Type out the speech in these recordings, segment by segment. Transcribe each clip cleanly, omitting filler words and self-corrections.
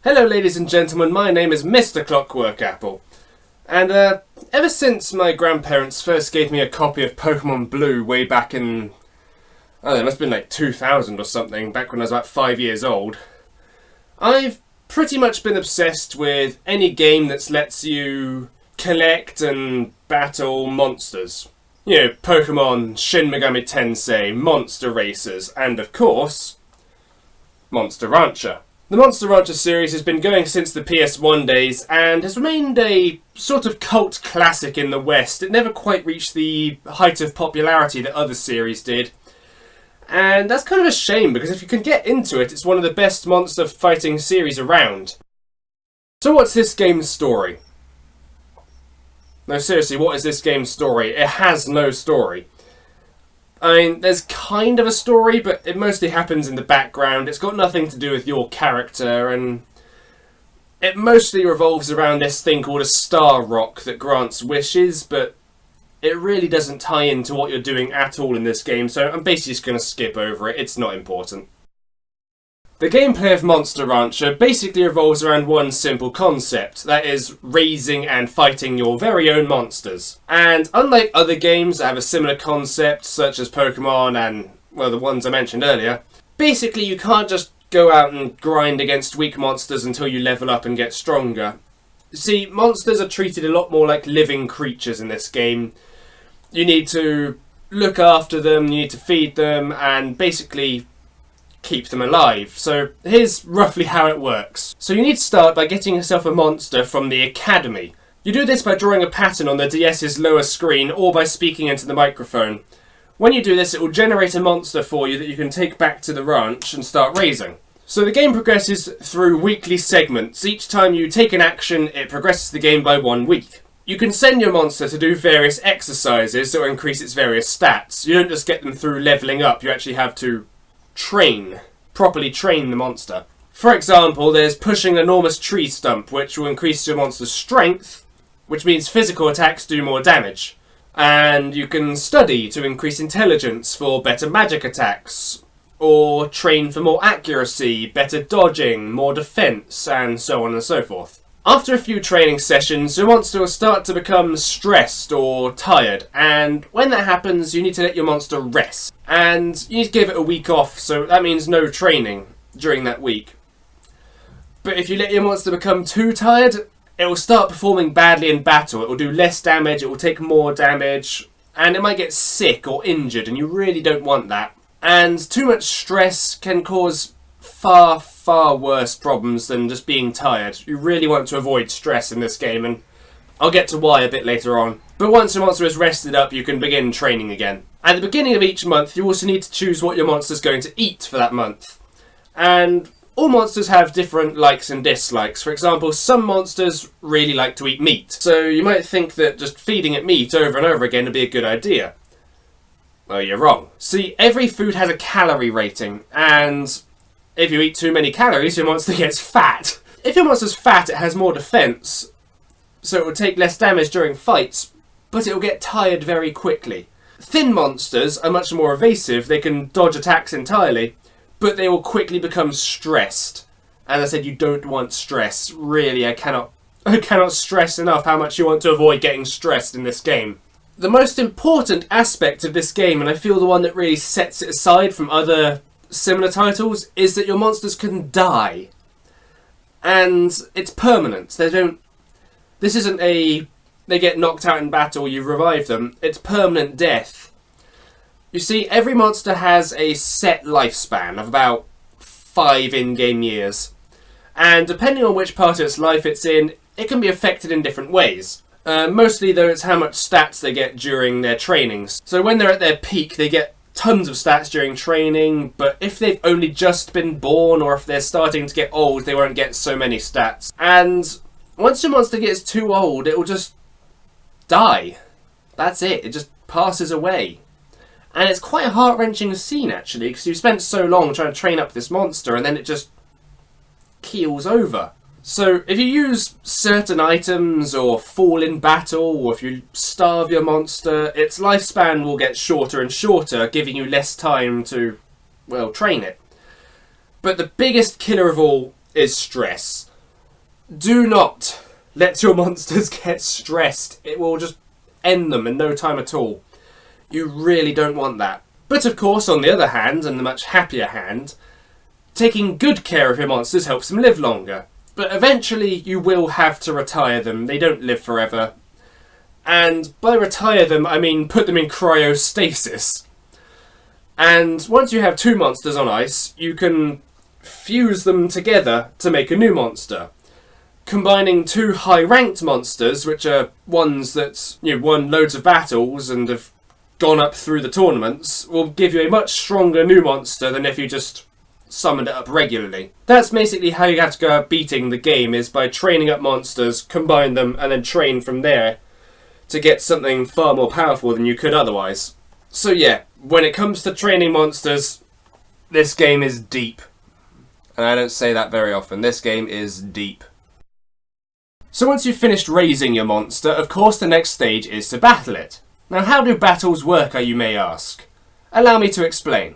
Hello ladies and gentlemen, my name is Mr. Clockwork Apple. And ever since my grandparents first gave me a copy of Pokemon Blue way back in, I don't know, it must have been like 2000 or something, back when I was about 5 years old, I've pretty much been obsessed with any game that lets you collect and battle monsters. You know, Pokemon, Shin Megami Tensei, Monster Racers, and of course, Monster Rancher. The Monster Rancher series has been going since the PS1 days and has remained a sort of cult classic in the West. It never quite reached the height of popularity that other series did. And that's kind of a shame, because if you can get into it, it's one of the best monster fighting series around. So what's this game's story? No, seriously, what is this game's story? It has no story. I mean, there's kind of a story, but it mostly happens in the background. It's got nothing to do with your character, and it mostly revolves around this thing called a star rock that grants wishes, but it really doesn't tie into what you're doing at all in this game, so I'm basically just going to skip over it. It's not important. The gameplay of Monster Rancher basically revolves around one simple concept, that is, raising and fighting your very own monsters. And unlike other games that have a similar concept, such as Pokemon and, well, the ones I mentioned earlier, basically you can't just go out and grind against weak monsters until you level up and get stronger. See, monsters are treated a lot more like living creatures in this game. You need to look after them, you need to feed them, and basically keep them alive. So here's roughly how it works. So you need to start by getting yourself a monster from the academy. You do this by drawing a pattern on the DS's lower screen or by speaking into the microphone. When you do this, it will generate a monster for you that you can take back to the ranch and start raising. So the game progresses through weekly segments. Each time you take an action, it progresses the game by 1 week. You can send your monster to do various exercises that will increase its various stats. You don't just get them through leveling up, you actually have to properly train the monster. For example, there's pushing an enormous tree stump, which will increase your monster's strength, which means physical attacks do more damage. And you can study to increase intelligence for better magic attacks, or train for more accuracy, better dodging, more defense, and so on and so forth. After a few training sessions, your monster will start to become stressed or tired, and when that happens, you need to let your monster rest. And you need to give it a week off, so that means no training during that week. But if you let your monster become too tired, it will start performing badly in battle. It will do less damage, it will take more damage, and it might get sick or injured, and you really don't want that. And too much stress can cause far worse problems than just being tired. You really want to avoid stress in this game, and I'll get to why a bit later on. But once your monster is rested up, you can begin training again. At the beginning of each month, you also need to choose what your monster's going to eat for that month. And all monsters have different likes and dislikes. For example, some monsters really like to eat meat. So you might think that just feeding it meat over and over again would be a good idea. Well, you're wrong. See, every food has a calorie rating, and if you eat too many calories, your monster gets fat. If your monster's fat, it has more defense, so it will take less damage during fights, but it will get tired very quickly. Thin monsters are much more evasive. They can dodge attacks entirely, but they will quickly become stressed. As I said, you don't want stress. Really, I cannot stress enough how much you want to avoid getting stressed in this game. The most important aspect of this game, and I feel the one that really sets it aside from other similar titles, is that your monsters can die. And it's permanent. This isn't they get knocked out in battle, you revive them. It's permanent death. You see, every monster has a set lifespan of about 5 in-game years. And depending on which part of its life it's in, it can be affected in different ways. Mostly, though, it's how much stats they get during their trainings. So when they're at their peak, they get tons of stats during training, but if they've only just been born or if they're starting to get old, they won't get so many stats. And once your monster gets too old, it will just die. That's it. It just passes away. And it's quite a heart-wrenching scene, actually, because you spent so long trying to train up this monster and then it just keels over. So if you use certain items or fall in battle, or if you starve your monster, its lifespan will get shorter and shorter, giving you less time to, well, train it. But the biggest killer of all is stress. Do not let your monsters get stressed. It will just end them in no time at all. You really don't want that. But of course, on the other hand, and the much happier hand, taking good care of your monsters helps them live longer. But eventually you will have to retire them. They don't live forever. And by retire them, I mean put them in cryostasis. And once you have 2 monsters on ice, you can fuse them together to make a new monster. Combining 2 high-ranked monsters, which are ones that won loads of battles and have gone up through the tournaments, will give you a much stronger new monster than if you just summoned it up regularly. That's basically how you have to go about beating the game, is by training up monsters, combine them, and then train from there to get something far more powerful than you could otherwise. So yeah, when it comes to training monsters, this game is deep. And I don't say that very often. This game is deep. So once you've finished raising your monster, of course the next stage is to battle it. Now how do battles work, you may ask? Allow me to explain.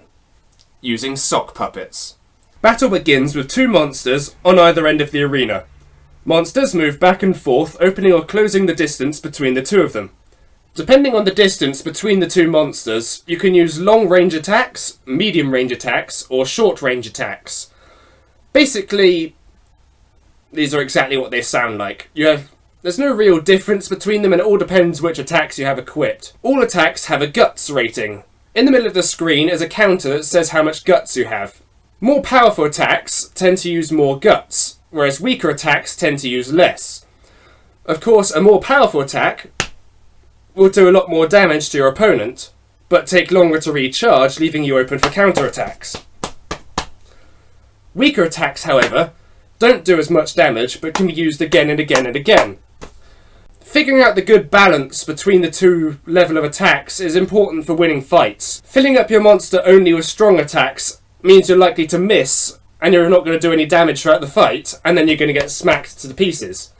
Using sock puppets. Battle begins with 2 monsters on either end of the arena. Monsters move back and forth, opening or closing the distance between the 2 of them. Depending on the distance between the 2 monsters, you can use long range attacks, medium range attacks, or short range attacks. Basically, these are exactly what they sound like. There's no real difference between them, and it all depends which attacks you have equipped. All attacks have a guts rating. In the middle of the screen is a counter that says how much guts you have. More powerful attacks tend to use more guts, whereas weaker attacks tend to use less. Of course, a more powerful attack will do a lot more damage to your opponent, but take longer to recharge, leaving you open for counter-attacks. Weaker attacks, however, don't do as much damage, but can be used again and again and again. Figuring out the good balance between the 2 level of attacks is important for winning fights. Filling up your monster only with strong attacks means you're likely to miss, and you're not going to do any damage throughout the fight, and then you're going to get smacked to the pieces.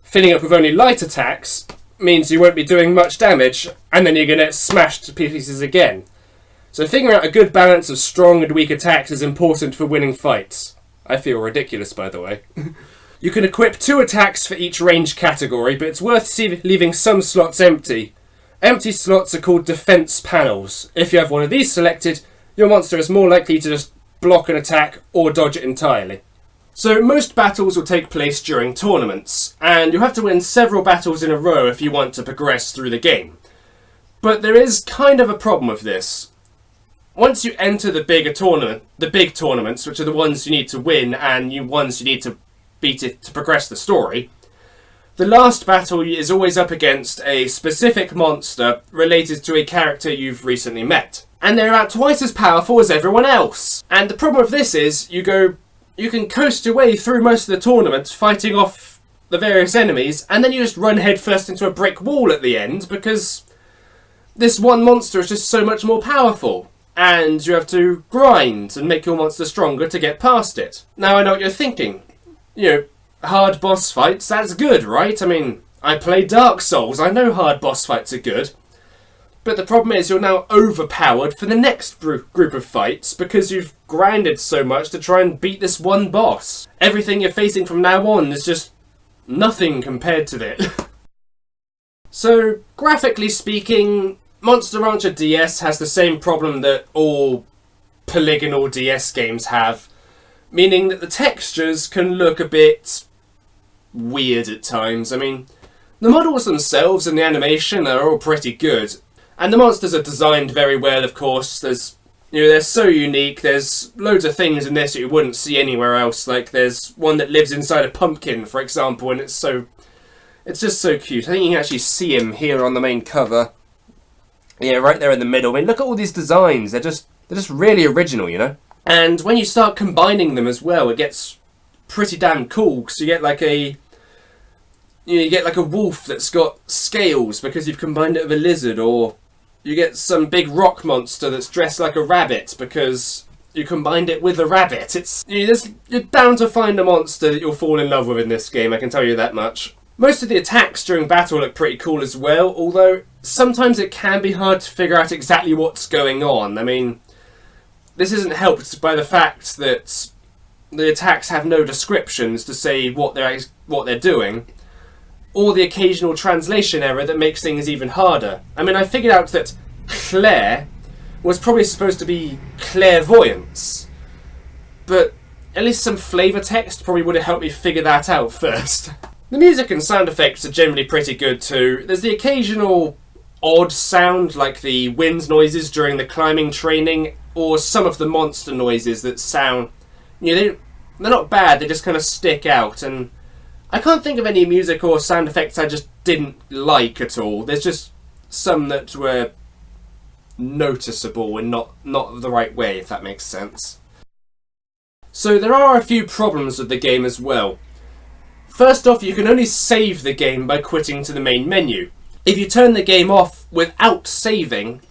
Filling up with only light attacks means you won't be doing much damage, and then you're going to get smashed to pieces again. So figuring out a good balance of strong and weak attacks is important for winning fights. I feel ridiculous, by the way. You can equip 2 attacks for each range category, but it's worth leaving some slots empty. Empty slots are called defense panels. If you have one of these selected, your monster is more likely to just block an attack or dodge it entirely. So most battles will take place during tournaments, and you'll have to win several battles in a row if you want to progress through the game. But there is kind of a problem with this. Once you enter the big tournaments, which are the ones you need to win and ones you need to beat it to progress the story, the last battle is always up against a specific monster related to a character you've recently met. And they're about twice as powerful as everyone else. And the problem with this is, you can coast your way through most of the tournament fighting off the various enemies, and then you just run headfirst into a brick wall at the end because this one monster is just so much more powerful. And you have to grind and make your monster stronger to get past it. Now I know what you're thinking. Hard boss fights, that's good, right? I mean, I play Dark Souls, I know hard boss fights are good. But the problem is you're now overpowered for the next group of fights because you've grinded so much to try and beat this one boss. Everything you're facing from now on is just nothing compared to it. So, graphically speaking, Monster Rancher DS has the same problem that all polygonal DS games have, meaning that the textures can look a bit weird at times. I mean, the models themselves and the animation are all pretty good, and the monsters are designed very well, of course. They're so unique. There's loads of things in this that you wouldn't see anywhere else. Like, there's one that lives inside a pumpkin, for example, and it's just so cute. I think you can actually see him here on the main cover. Yeah, right there in the middle. I mean, look at all these designs. They're just really original, And when you start combining them as well, it gets pretty damn cool, because you get like a wolf that's got scales because you've combined it with a lizard, or you get some big rock monster that's dressed like a rabbit because you combined it with a rabbit. You're bound to find a monster that you'll fall in love with in this game, I can tell you that much. Most of the attacks during battle look pretty cool as well, although sometimes it can be hard to figure out exactly what's going on. I mean, this isn't helped by the fact that the attacks have no descriptions to say what what they're doing, or the occasional translation error that makes things even harder. I mean, I figured out that clair was probably supposed to be clairvoyance, but at least some flavour text probably would have helped me figure that out first. The music and sound effects are generally pretty good too. There's the occasional odd sound like the wind noises during the climbing training, or some of the monster noises that sound, they're not bad, they just kind of stick out, and I can't think of any music or sound effects I just didn't like at all. There's just some that were noticeable and not the right way, if that makes sense. So there are a few problems with the game as well. First off, you can only save the game by quitting to the main menu. If you turn the game off without saving,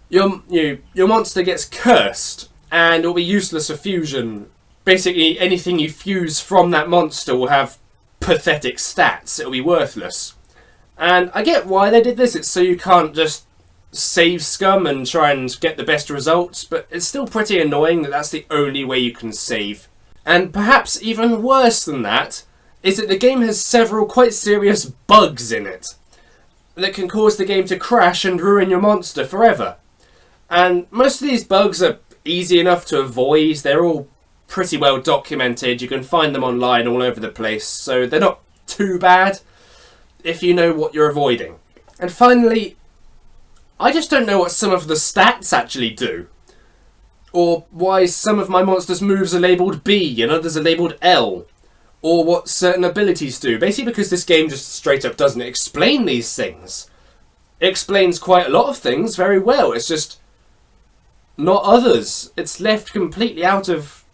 your monster gets cursed and it will be useless for fusion. Basically, anything you fuse from that monster will have pathetic stats. It'll be worthless. And I get why they did this. It's so you can't just save scum and try and get the best results, but it's still pretty annoying that that's the only way you can save. And perhaps even worse than that is that the game has several quite serious bugs in it that can cause the game to crash and ruin your monster forever. And most of these bugs are easy enough to avoid. They're all pretty well documented. You can find them online all over the place, so they're not too bad if you know what you're avoiding. And finally, I just don't know what some of the stats actually do, or why some of my monsters' moves are labelled B and others are labelled L, or what certain abilities do. Basically because this game just straight up doesn't explain these things. It explains quite a lot of things very well, it's just not others. It's left completely out of...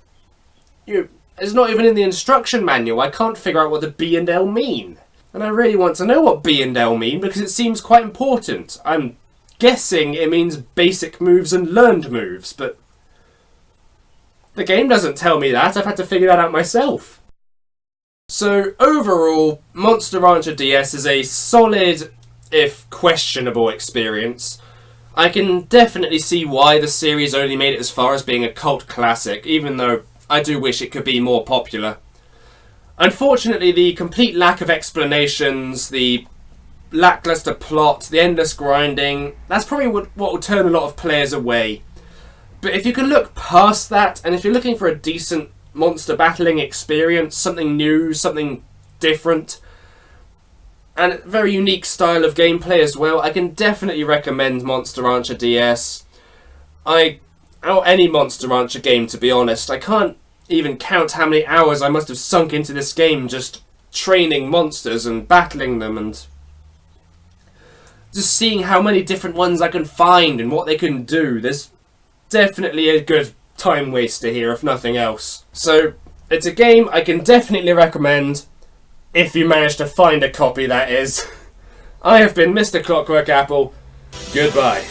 it's not even in the instruction manual. I can't figure out what the B and L mean. And I really want to know what B and L mean because it seems quite important. I'm guessing it means basic moves and learned moves, but the game doesn't tell me that. I've had to figure that out myself. So overall, Monster Rancher DS is a solid, if questionable, experience. I can definitely see why the series only made it as far as being a cult classic, even though I do wish it could be more popular. Unfortunately, the complete lack of explanations, the lackluster plot, the endless grinding, that's probably what will turn a lot of players away. But if you can look past that, and if you're looking for a decent monster battling experience, something new, something different, and a very unique style of gameplay as well, I can definitely recommend Monster Rancher DS. Any Monster Rancher game, to be honest. I can't even count how many hours I must have sunk into this game just training monsters and battling them and just seeing how many different ones I can find and what they can do. There's definitely a good time waster here, if nothing else. So, it's a game I can definitely recommend, if you manage to find a copy, that is. I have been Mr. Clockwork Apple. Goodbye.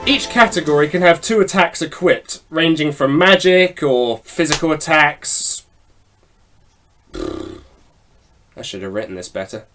Each category can have 2 attacks equipped, ranging from magic or physical attacks. I should have written this better.